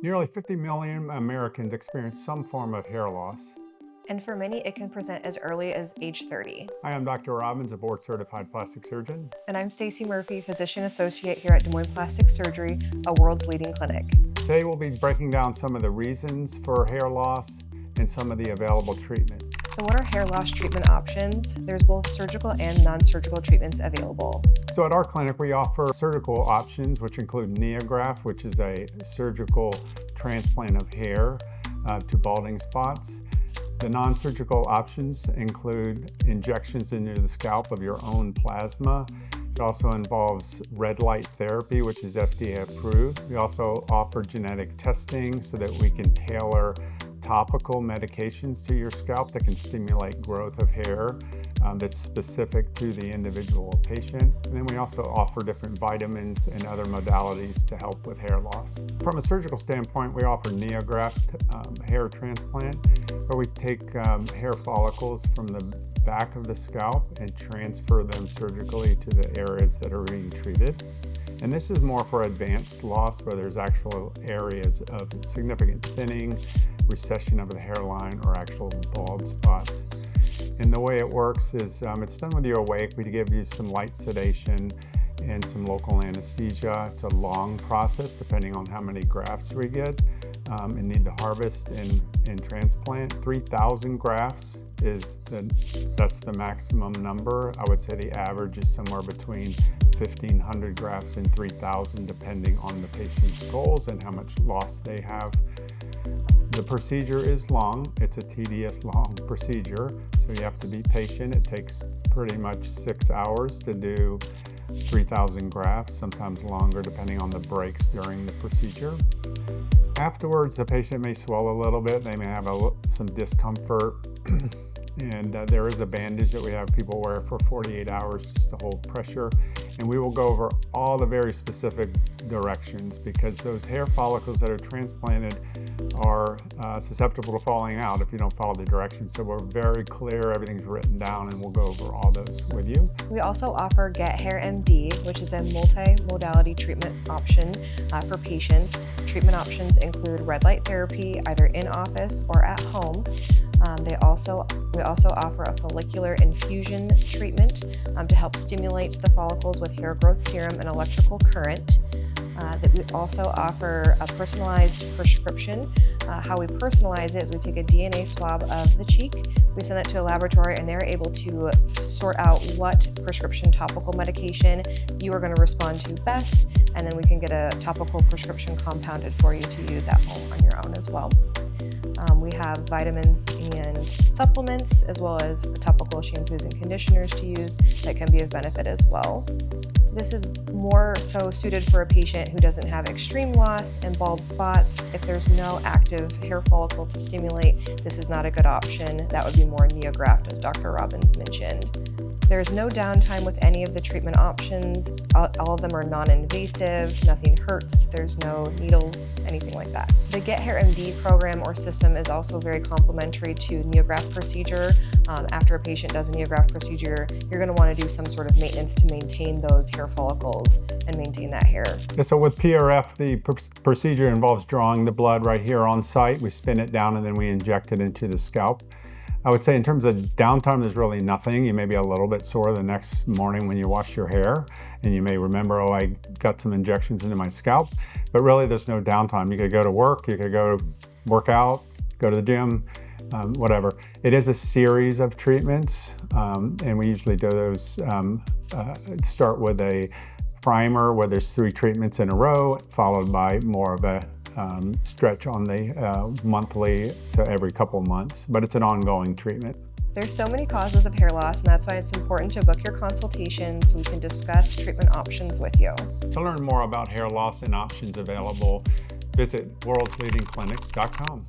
Nearly 50 million Americans experience some form of hair loss. And for many, it can present as early as age 30. Hi, I'm Dr. Robbins, a board-certified plastic surgeon. And I'm Stacey Murphy, physician associate here at Des Moines Plastic Surgery, a world's leading clinic. Today we'll be breaking down some of the reasons for hair loss and some of the available treatment. So what are hair loss treatment options? There's both surgical and non-surgical treatments available. So at our clinic, we offer surgical options, which include NeoGraft, which is a surgical transplant of hair to balding spots. The non-surgical options include injections into the scalp of your own plasma. It also involves red light therapy, which is FDA approved. We also offer genetic testing so that we can tailor topical medications to your scalp that can stimulate growth of hair that's specific to the individual patient. And then we also offer different vitamins and other modalities to help with hair loss. From a surgical standpoint, we offer NeoGraft hair transplant, where we take hair follicles from the back of the scalp and transfer them surgically to the areas that are being treated. And this is more for advanced loss where there's actual areas of significant thinning, recession of the hairline, or actual bald spots. And the way it works is it's done when you're awake. We give you some light sedation and some local anesthesia. It's a long process depending on how many grafts we get and need to harvest and transplant. 3,000 grafts that's the maximum number. I would say the average is somewhere between 1,500 grafts and 3,000 depending on the patient's goals and how much loss they have. The procedure is long. It's a tedious, long procedure, so you have to be patient. It takes pretty much 6 hours to do 3,000 grafts, sometimes longer depending on the breaks during the procedure. Afterwards, the patient may swell a little bit. They may have some discomfort. And there is a bandage that we have people wear for 48 hours just to hold pressure. And we will go over all the very specific directions because those hair follicles that are transplanted are susceptible to falling out if you don't follow the directions. So we're very clear, everything's written down, and we'll go over all those with you. We also offer Get Hair MD, which is a multi-modality treatment option for patients. Treatment options include red light therapy, either in office or at home. We also offer a follicular infusion treatment to help stimulate the follicles with hair growth serum and electrical current. We also offer a personalized prescription. How we personalize it is we take a DNA swab of the cheek, we send it to a laboratory, and they're able to sort out what prescription topical medication you are going to respond to best, and then we can get a topical prescription compounded for you to use at home on your own as well. We have vitamins and supplements, as well as topical shampoos and conditioners to use that can be of benefit as well. This is more so suited for a patient who doesn't have extreme loss and bald spots. If there's no active hair follicle to stimulate, this is not a good option. That would be more NeoGraft, as Dr. Robbins mentioned. There's no downtime with any of the treatment options. All of them are non-invasive, nothing hurts, there's no needles, anything like that. The Get Hair MD program or system is also very complementary to NeoGraft procedure. After a patient does a NeoGraft procedure, you're going to want to do some sort of maintenance to maintain those hair follicles and maintain that hair. Yeah, so with PRF, the procedure involves drawing the blood right here on site. We spin it down and then we inject it into the scalp. I would say in terms of downtime, there's really nothing. You may be a little bit sore the next morning when you wash your hair, and you may remember, oh, I got some injections into my scalp, but really there's no downtime. You could go to work, you could go work out, go to the gym, whatever. It is a series of treatments, and we usually do those, start with a primer where there's 3 treatments in a row, followed by more of a stretch on the monthly to every couple months, but it's an ongoing treatment. There's so many causes of hair loss, and that's why it's important to book your consultation so we can discuss treatment options with you. To learn more about hair loss and options available, visit worldsleadingclinics.com.